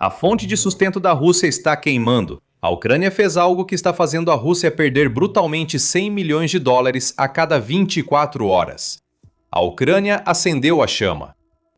A fonte de sustento da Rússia está queimando. A Ucrânia fez algo que está fazendo a Rússia perder brutalmente 100 milhões de dólares a cada 24 horas. A Ucrânia acendeu a chama.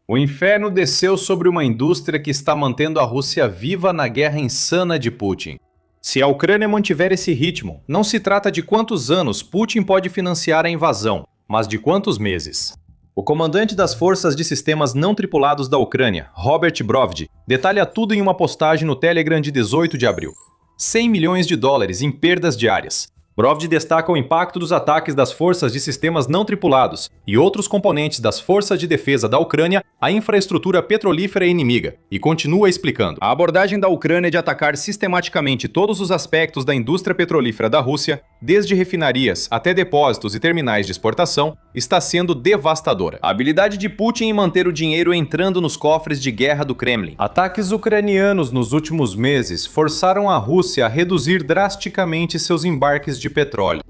O inferno desceu sobre uma indústria que está mantendo a Rússia viva na guerra insana de Putin. Se a Ucrânia mantiver esse ritmo, não se trata de quantos anos Putin pode financiar a invasão, mas de quantos meses. O comandante das forças de sistemas não tripulados da Ucrânia, Robert Brovdi, detalha tudo em uma postagem no Telegram de 18 de abril. 100 milhões de dólares em perdas diárias. Brovdi destaca o impacto dos ataques das forças de sistemas não tripulados e outros componentes das forças de defesa da Ucrânia à infraestrutura petrolífera inimiga, e continua explicando. A abordagem da Ucrânia de atacar sistematicamente todos os aspectos da indústria petrolífera da Rússia, desde refinarias até depósitos e terminais de exportação, está sendo devastadora. A habilidade de Putin em manter o dinheiro entrando nos cofres de guerra do Kremlin. Ataques ucranianos nos últimos meses forçaram a Rússia a reduzir drasticamente seus embarques de petróleo.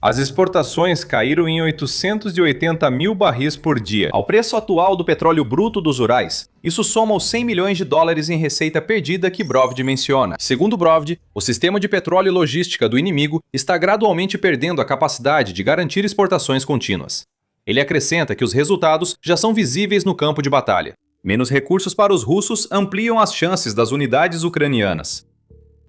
As exportações caíram em 880 mil barris por dia. Ao preço atual do petróleo bruto dos Urais, isso soma os 100 milhões de dólares em receita perdida que Brovdi menciona. Segundo Brovdi, o sistema de petróleo e logística do inimigo está gradualmente perdendo a capacidade de garantir exportações contínuas. Ele acrescenta que os resultados já são visíveis no campo de batalha. Menos recursos para os russos ampliam as chances das unidades ucranianas.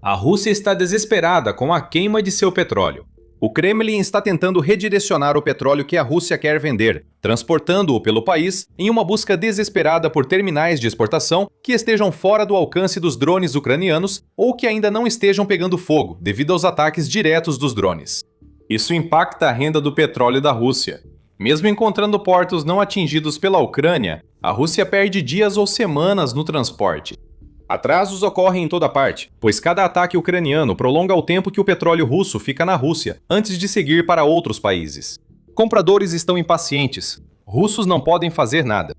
A Rússia está desesperada com a queima de seu petróleo. O Kremlin está tentando redirecionar o petróleo que a Rússia quer vender, transportando-o pelo país em uma busca desesperada por terminais de exportação que estejam fora do alcance dos drones ucranianos ou que ainda não estejam pegando fogo devido aos ataques diretos dos drones. Isso impacta a renda do petróleo da Rússia. Mesmo encontrando portos não atingidos pela Ucrânia, a Rússia perde dias ou semanas no transporte. Atrasos ocorrem em toda parte, pois cada ataque ucraniano prolonga o tempo que o petróleo russo fica na Rússia, antes de seguir para outros países. Compradores estão impacientes. Russos não podem fazer nada.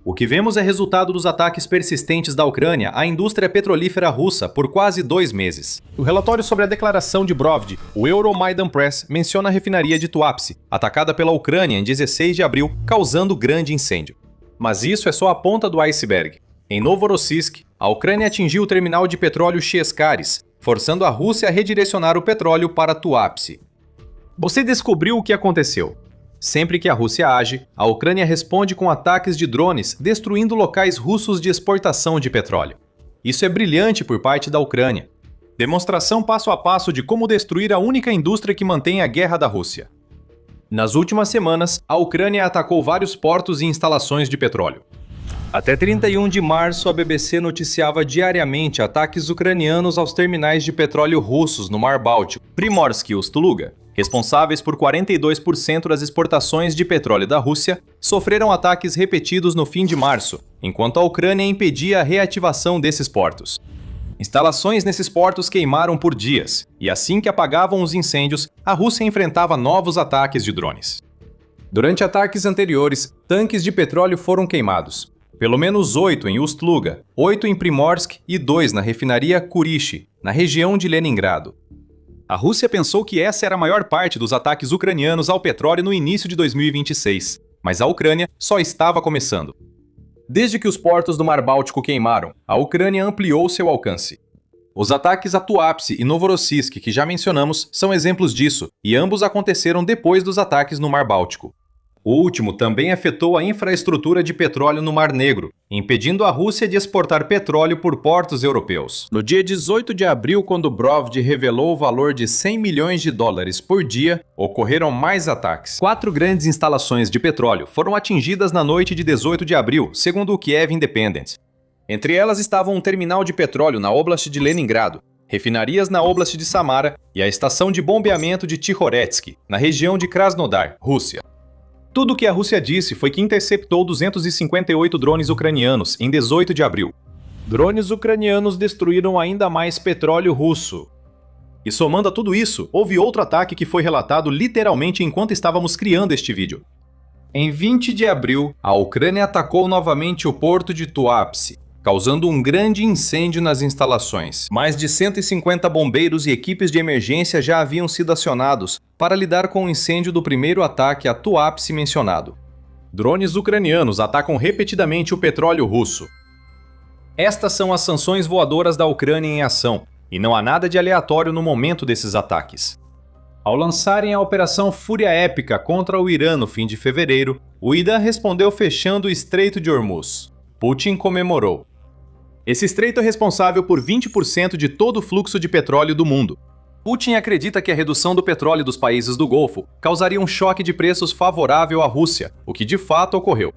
O que vemos é resultado dos ataques persistentes da Ucrânia à indústria petrolífera russa por quase 2 meses. O relatório sobre a declaração de Brovdi, o Euromaidan Press, menciona a refinaria de Tuapse, atacada pela Ucrânia em 16 de abril, causando grande incêndio. Mas isso é só a ponta do iceberg. Em Novorossiysk, a Ucrânia atingiu o terminal de petróleo Cheskharis, forçando a Rússia a redirecionar o petróleo para Tuapse. Você descobriu o que aconteceu. Sempre que a Rússia age, a Ucrânia responde com ataques de drones, destruindo locais russos de exportação de petróleo. Isso é brilhante por parte da Ucrânia. Demonstração passo a passo de como destruir a única indústria que mantém a guerra da Rússia. Nas últimas semanas, a Ucrânia atacou vários portos e instalações de petróleo. Até 31 de março, a BBC noticiava diariamente ataques ucranianos aos terminais de petróleo russos no Mar Báltico, Primorsk e Ust-Luga, responsáveis por 42% das exportações de petróleo da Rússia, sofreram ataques repetidos no fim de março, enquanto a Ucrânia impedia a reativação desses portos. Instalações nesses portos queimaram por dias, e assim que apagavam os incêndios, a Rússia enfrentava novos ataques de drones. Durante ataques anteriores, tanques de petróleo foram queimados. Pelo menos 8 em Ust-Luga, 8 em Primorsk e 2 na refinaria Kurishi, na região de Leningrado. A Rússia pensou que essa era a maior parte dos ataques ucranianos ao petróleo no início de 2026, mas a Ucrânia só estava começando. Desde que os portos do Mar Báltico queimaram, a Ucrânia ampliou seu alcance. Os ataques a Tuapse e Novorossiysk, que já mencionamos, são exemplos disso, e ambos aconteceram depois dos ataques no Mar Báltico. O último também afetou a infraestrutura de petróleo no Mar Negro, impedindo a Rússia de exportar petróleo por portos europeus. No dia 18 de abril, quando Brovdi revelou o valor de 100 milhões de dólares por dia, ocorreram mais ataques. 4 grandes instalações de petróleo foram atingidas na noite de 18 de abril, segundo o Kiev Independent. Entre elas estavam um terminal de petróleo na Oblast de Leningrado, refinarias na Oblast de Samara e a estação de bombeamento de Tikhoretsky, na região de Krasnodar, Rússia. Tudo o que a Rússia disse foi que interceptou 258 drones ucranianos em 18 de abril. Drones ucranianos destruíram ainda mais petróleo russo. E somando a tudo isso, houve outro ataque que foi relatado literalmente enquanto estávamos criando este vídeo. Em 20 de abril, a Ucrânia atacou novamente o porto de Tuapse, causando um grande incêndio nas instalações. Mais de 150 bombeiros e equipes de emergência já haviam sido acionados para lidar com o incêndio do primeiro ataque a Tuapse mencionado. Drones ucranianos atacam repetidamente o petróleo russo. Estas são as sanções voadoras da Ucrânia em ação, e não há nada de aleatório no momento desses ataques. Ao lançarem a Operação Fúria Épica contra o Irã no fim de fevereiro, o Irã respondeu fechando o Estreito de Hormuz. Putin comemorou. Esse estreito é responsável por 20% de todo o fluxo de petróleo do mundo. Putin acredita que a redução do petróleo dos países do Golfo causaria um choque de preços favorável à Rússia, o que de fato ocorreu.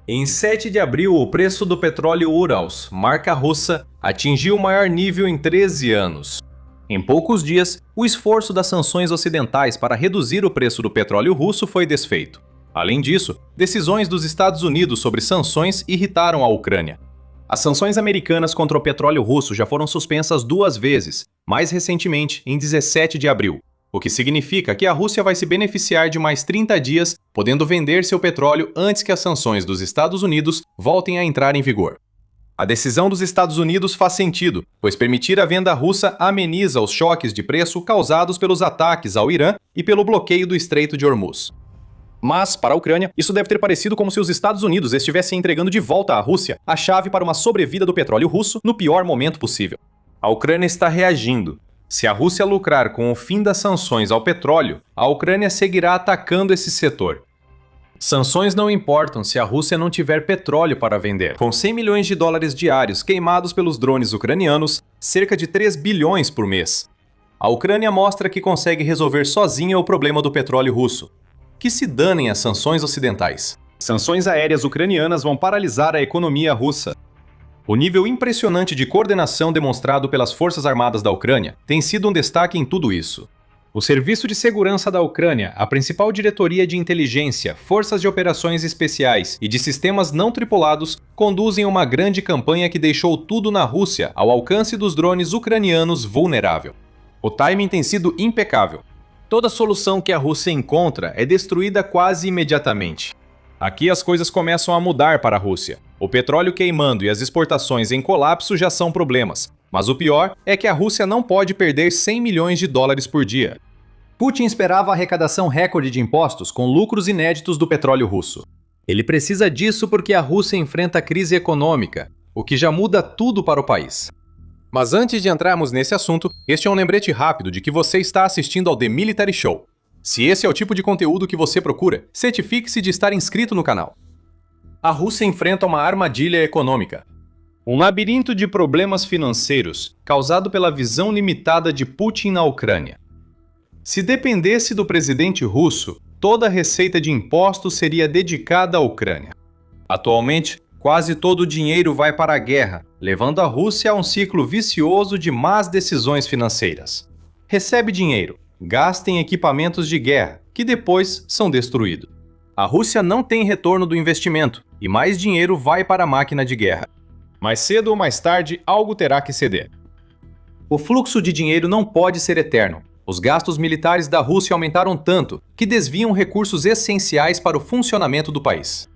Em 7 de abril, o preço do petróleo Urals, marca russa, atingiu o maior nível em 13 anos. Em poucos dias, o esforço das sanções ocidentais para reduzir o preço do petróleo russo foi desfeito. Além disso, decisões dos Estados Unidos sobre sanções irritaram a Ucrânia. As sanções americanas contra o petróleo russo já foram suspensas 2 vezes, mais recentemente em 17 de abril, o que significa que a Rússia vai se beneficiar de mais 30 dias, podendo vender seu petróleo antes que as sanções dos Estados Unidos voltem a entrar em vigor. A decisão dos Estados Unidos faz sentido, pois permitir a venda russa ameniza os choques de preço causados pelos ataques ao Irã e pelo bloqueio do Estreito de Hormuz. Mas, para a Ucrânia, isso deve ter parecido como se os Estados Unidos estivessem entregando de volta à Rússia a chave para uma sobrevida do petróleo russo no pior momento possível. A Ucrânia está reagindo. Se a Rússia lucrar com o fim das sanções ao petróleo, a Ucrânia seguirá atacando esse setor. Sanções não importam se a Rússia não tiver petróleo para vender. Com 100 milhões de dólares diários queimados pelos drones ucranianos, cerca de 3 bilhões por mês. A Ucrânia mostra que consegue resolver sozinha o problema do petróleo russo. Que se danem as sanções ocidentais. Sanções aéreas ucranianas vão paralisar a economia russa. O nível impressionante de coordenação demonstrado pelas Forças Armadas da Ucrânia tem sido um destaque em tudo isso. O Serviço de Segurança da Ucrânia, a principal diretoria de inteligência, forças de operações especiais e de sistemas não tripulados, conduzem uma grande campanha que deixou tudo na Rússia ao alcance dos drones ucranianos vulnerável. O timing tem sido impecável. Toda solução que a Rússia encontra é destruída quase imediatamente. Aqui as coisas começam a mudar para a Rússia. O petróleo queimando e as exportações em colapso já são problemas. Mas o pior é que a Rússia não pode perder 100 milhões de dólares por dia. Putin esperava a arrecadação recorde de impostos com lucros inéditos do petróleo russo. Ele precisa disso porque a Rússia enfrenta crise econômica, o que já muda tudo para o país. Mas antes de entrarmos nesse assunto, este é um lembrete rápido de que você está assistindo ao The Military Show. Se esse é o tipo de conteúdo que você procura, certifique-se de estar inscrito no canal. A Rússia enfrenta uma armadilha econômica. Um labirinto de problemas financeiros, causado pela visão limitada de Putin na Ucrânia. Se dependesse do presidente russo, toda a receita de impostos seria dedicada à Ucrânia. Atualmente, quase todo o dinheiro vai para a guerra, levando a Rússia a um ciclo vicioso de más decisões financeiras. Recebe dinheiro, gasta em equipamentos de guerra, que depois são destruídos. A Rússia não tem retorno do investimento, e mais dinheiro vai para a máquina de guerra. Mais cedo ou mais tarde, algo terá que ceder. O fluxo de dinheiro não pode ser eterno. Os gastos militares da Rússia aumentaram tanto que desviam recursos essenciais para o funcionamento do país.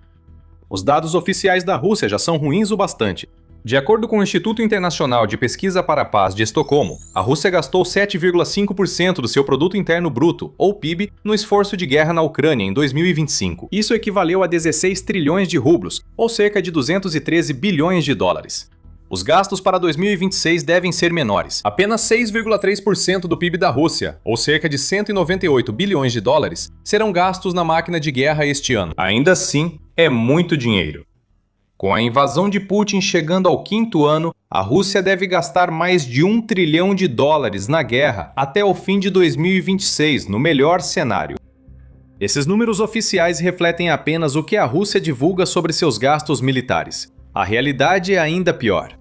Os dados oficiais da Rússia já são ruins o bastante. De acordo com o Instituto Internacional de Pesquisa para a Paz de Estocolmo, a Rússia gastou 7,5% do seu produto interno bruto, ou PIB, no esforço de guerra na Ucrânia em 2025. Isso equivaleu a 16 trilhões de rublos, ou cerca de 213 bilhões de dólares. Os gastos para 2026 devem ser menores. Apenas 6,3% do PIB da Rússia, ou cerca de 198 bilhões de dólares, serão gastos na máquina de guerra este ano. Ainda assim, é muito dinheiro. Com a invasão de Putin chegando ao 5º ano, a Rússia deve gastar mais de 1 trilhão de dólares na guerra até o fim de 2026, no melhor cenário. Esses números oficiais refletem apenas o que a Rússia divulga sobre seus gastos militares. A realidade é ainda pior.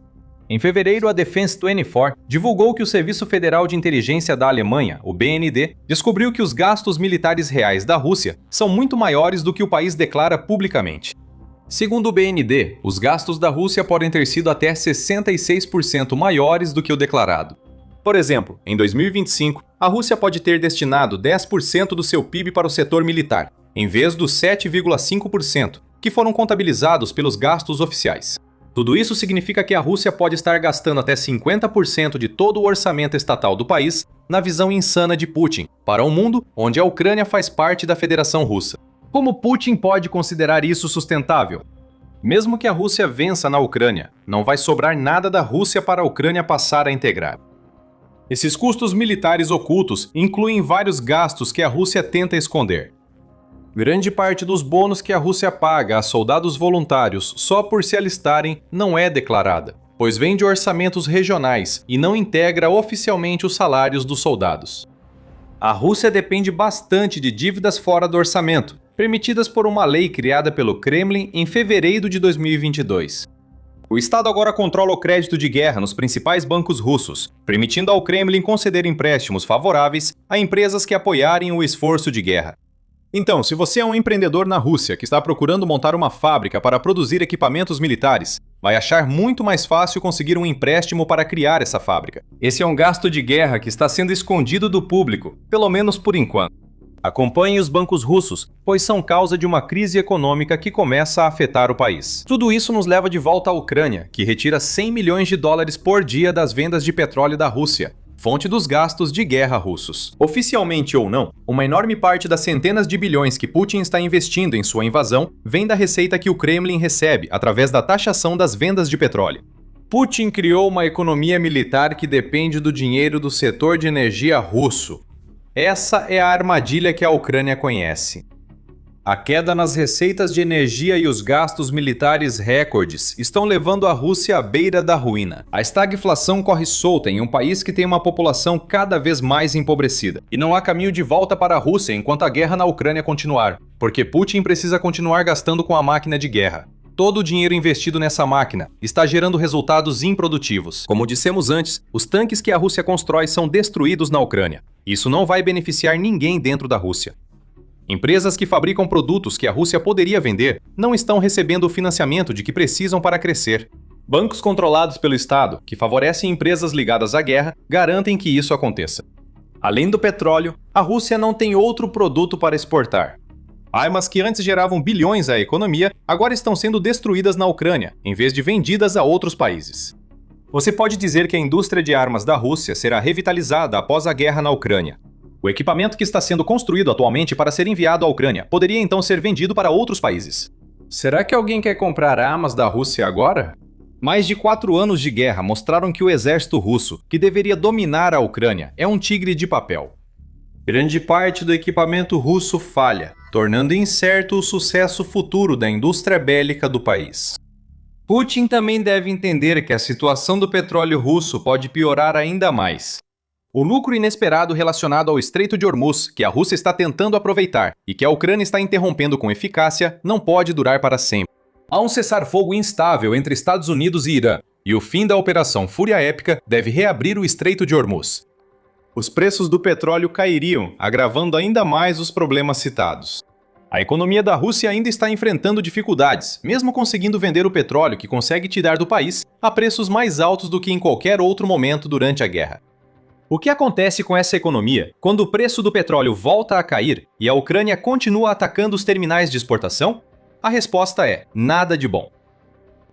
Em fevereiro, a Defense 24 divulgou que o Serviço Federal de Inteligência da Alemanha, o BND, descobriu que os gastos militares reais da Rússia são muito maiores do que o país declara publicamente. Segundo o BND, os gastos da Rússia podem ter sido até 66% maiores do que o declarado. Por exemplo, em 2025, a Rússia pode ter destinado 10% do seu PIB para o setor militar, em vez dos 7,5% que foram contabilizados pelos gastos oficiais. Tudo isso significa que a Rússia pode estar gastando até 50% de todo o orçamento estatal do país na visão insana de Putin, para um mundo onde a Ucrânia faz parte da Federação Russa. Como Putin pode considerar isso sustentável? Mesmo que a Rússia vença na Ucrânia, não vai sobrar nada da Rússia para a Ucrânia passar a integrar. Esses custos militares ocultos incluem vários gastos que a Rússia tenta esconder. Grande parte dos bônus que a Rússia paga a soldados voluntários só por se alistarem não é declarada, pois vem de orçamentos regionais e não integra oficialmente os salários dos soldados. A Rússia depende bastante de dívidas fora do orçamento, permitidas por uma lei criada pelo Kremlin em fevereiro de 2022. O Estado agora controla o crédito de guerra nos principais bancos russos, permitindo ao Kremlin conceder empréstimos favoráveis a empresas que apoiarem o esforço de guerra. Então, se você é um empreendedor na Rússia que está procurando montar uma fábrica para produzir equipamentos militares, vai achar muito mais fácil conseguir um empréstimo para criar essa fábrica. Esse é um gasto de guerra que está sendo escondido do público, pelo menos por enquanto. Acompanhe os bancos russos, pois são causa de uma crise econômica que começa a afetar o país. Tudo isso nos leva de volta à Ucrânia, que retira 100 milhões de dólares por dia das vendas de petróleo da Rússia, fonte dos gastos de guerra russos. Oficialmente ou não, uma enorme parte das centenas de bilhões que Putin está investindo em sua invasão vem da receita que o Kremlin recebe através da taxação das vendas de petróleo. Putin criou uma economia militar que depende do dinheiro do setor de energia russo. Essa é a armadilha que a Ucrânia conhece. A queda nas receitas de energia e os gastos militares recordes estão levando a Rússia à beira da ruína. A estagflação corre solta em um país que tem uma população cada vez mais empobrecida. E não há caminho de volta para a Rússia enquanto a guerra na Ucrânia continuar, porque Putin precisa continuar gastando com a máquina de guerra. Todo o dinheiro investido nessa máquina está gerando resultados improdutivos. Como dissemos antes, os tanques que a Rússia constrói são destruídos na Ucrânia. Isso não vai beneficiar ninguém dentro da Rússia. Empresas que fabricam produtos que a Rússia poderia vender não estão recebendo o financiamento de que precisam para crescer. Bancos controlados pelo Estado, que favorecem empresas ligadas à guerra, garantem que isso aconteça. Além do petróleo, a Rússia não tem outro produto para exportar. Armas que antes geravam bilhões à economia, agora estão sendo destruídas na Ucrânia, em vez de vendidas a outros países. Você pode dizer que a indústria de armas da Rússia será revitalizada após a guerra na Ucrânia. O equipamento que está sendo construído atualmente para ser enviado à Ucrânia poderia então ser vendido para outros países. Será que alguém quer comprar armas da Rússia agora? Mais de 4 anos de guerra mostraram que o exército russo, que deveria dominar a Ucrânia, é um tigre de papel. Grande parte do equipamento russo falha, tornando incerto o sucesso futuro da indústria bélica do país. Putin também deve entender que a situação do petróleo russo pode piorar ainda mais. O lucro inesperado relacionado ao Estreito de Hormuz, que a Rússia está tentando aproveitar e que a Ucrânia está interrompendo com eficácia, não pode durar para sempre. Há um cessar-fogo instável entre Estados Unidos e Irã, e o fim da Operação Fúria Épica deve reabrir o Estreito de Hormuz. Os preços do petróleo cairiam, agravando ainda mais os problemas citados. A economia da Rússia ainda está enfrentando dificuldades, mesmo conseguindo vender o petróleo que consegue tirar do país a preços mais altos do que em qualquer outro momento durante a guerra. O que acontece com essa economia quando o preço do petróleo volta a cair e a Ucrânia continua atacando os terminais de exportação? A resposta é nada de bom.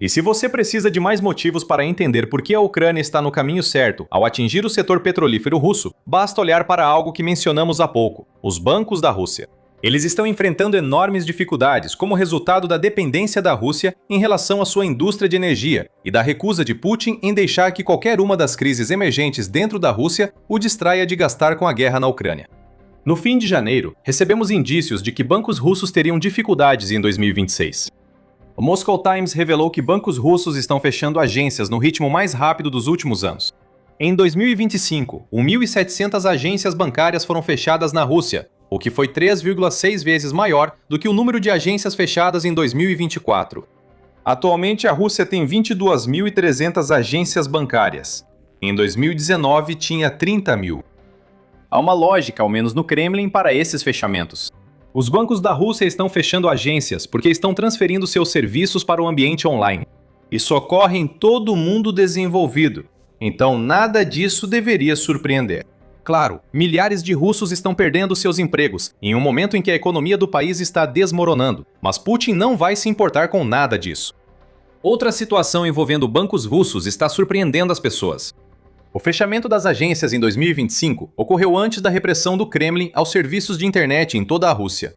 E se você precisa de mais motivos para entender por que a Ucrânia está no caminho certo ao atingir o setor petrolífero russo, basta olhar para algo que mencionamos há pouco: os bancos da Rússia. Eles estão enfrentando enormes dificuldades como resultado da dependência da Rússia em relação à sua indústria de energia e da recusa de Putin em deixar que qualquer uma das crises emergentes dentro da Rússia o distraia de gastar com a guerra na Ucrânia. No fim de janeiro, recebemos indícios de que bancos russos teriam dificuldades em 2026. O Moscow Times revelou que bancos russos estão fechando agências no ritmo mais rápido dos últimos anos. Em 2025, 1.700 agências bancárias foram fechadas na Rússia, o que foi 3,6 vezes maior do que o número de agências fechadas em 2024. Atualmente, a Rússia tem 22.300 agências bancárias. Em 2019, tinha 30 mil. Há uma lógica, ao menos no Kremlin, para esses fechamentos. Os bancos da Rússia estão fechando agências porque estão transferindo seus serviços para o ambiente online. Isso ocorre em todo o mundo desenvolvido, então nada disso deveria surpreender. Claro, milhares de russos estão perdendo seus empregos, em um momento em que a economia do país está desmoronando, mas Putin não vai se importar com nada disso. Outra situação envolvendo bancos russos está surpreendendo as pessoas. O fechamento das agências em 2025 ocorreu antes da repressão do Kremlin aos serviços de internet em toda a Rússia.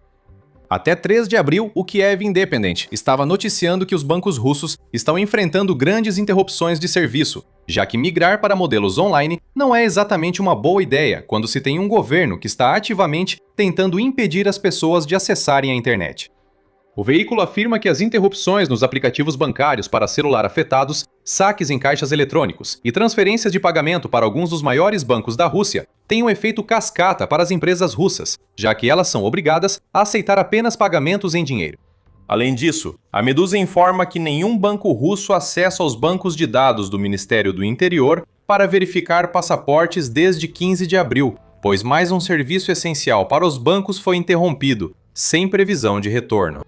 Até 3 de abril, o Kiev Independent estava noticiando que os bancos russos estão enfrentando grandes interrupções de serviço, já que migrar para modelos online não é exatamente uma boa ideia quando se tem um governo que está ativamente tentando impedir as pessoas de acessarem a internet. O veículo afirma que as interrupções nos aplicativos bancários para celular afetados, saques em caixas eletrônicos e transferências de pagamento para alguns dos maiores bancos da Rússia têm um efeito cascata para as empresas russas, já que elas são obrigadas a aceitar apenas pagamentos em dinheiro. Além disso, a Medusa informa que nenhum banco russo acessa aos bancos de dados do Ministério do Interior para verificar passaportes desde 15 de abril, pois mais um serviço essencial para os bancos foi interrompido, sem previsão de retorno.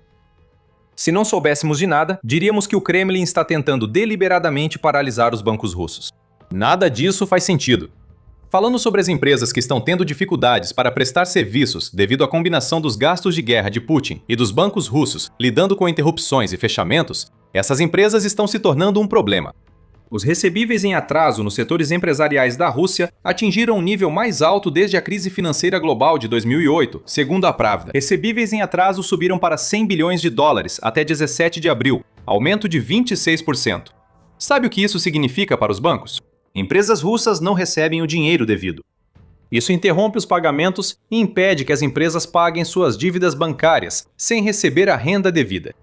Se não soubéssemos de nada, diríamos que o Kremlin está tentando deliberadamente paralisar os bancos russos. Nada disso faz sentido. Falando sobre as empresas que estão tendo dificuldades para prestar serviços devido à combinação dos gastos de guerra de Putin e dos bancos russos lidando com interrupções e fechamentos, essas empresas estão se tornando um problema. Os recebíveis em atraso nos setores empresariais da Rússia atingiram um nível mais alto desde a crise financeira global de 2008, segundo a Pravda. Recebíveis em atraso subiram para 100 bilhões de dólares até 17 de abril, aumento de 26%. Sabe o que isso significa para os bancos? Empresas russas não recebem o dinheiro devido. Isso interrompe os pagamentos e impede que as empresas paguem suas dívidas bancárias sem receber a renda devida.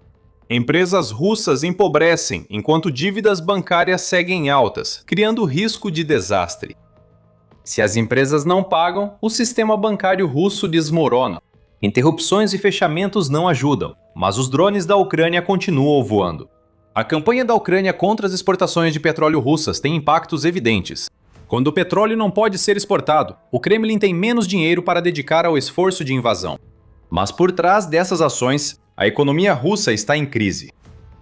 Empresas russas empobrecem enquanto dívidas bancárias seguem altas, criando risco de desastre. Se as empresas não pagam, o sistema bancário russo desmorona. Interrupções e fechamentos não ajudam, mas os drones da Ucrânia continuam voando. A campanha da Ucrânia contra as exportações de petróleo russas tem impactos evidentes. Quando o petróleo não pode ser exportado, o Kremlin tem menos dinheiro para dedicar ao esforço de invasão. Mas por trás dessas ações, a economia russa está em crise.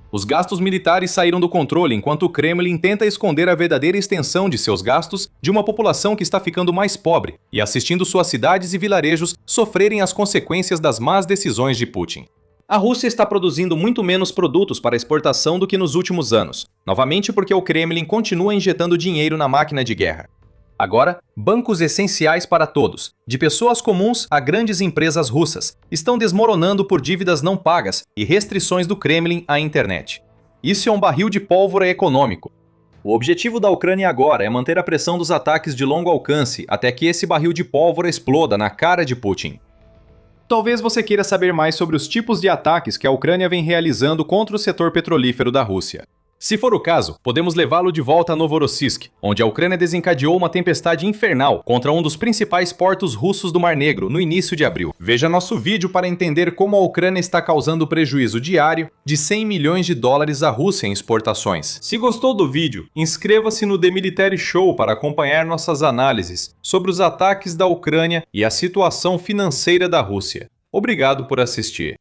Os gastos militares saíram do controle enquanto o Kremlin tenta esconder a verdadeira extensão de seus gastos de uma população que está ficando mais pobre e assistindo suas cidades e vilarejos sofrerem as consequências das más decisões de Putin. A Rússia está produzindo muito menos produtos para exportação do que nos últimos anos, novamente porque o Kremlin continua injetando dinheiro na máquina de guerra. Agora, bancos essenciais para todos, de pessoas comuns a grandes empresas russas, estão desmoronando por dívidas não pagas e restrições do Kremlin à internet. Isso é um barril de pólvora econômico. O objetivo da Ucrânia agora é manter a pressão dos ataques de longo alcance até que esse barril de pólvora exploda na cara de Putin. Talvez você queira saber mais sobre os tipos de ataques que a Ucrânia vem realizando contra o setor petrolífero da Rússia. Se for o caso, podemos levá-lo de volta a Novorossiysk, onde a Ucrânia desencadeou uma tempestade infernal contra um dos principais portos russos do Mar Negro no início de abril. Veja nosso vídeo para entender como a Ucrânia está causando prejuízo diário de 100 milhões de dólares à Rússia em exportações. Se gostou do vídeo, inscreva-se no The Military Show para acompanhar nossas análises sobre os ataques da Ucrânia e a situação financeira da Rússia. Obrigado por assistir.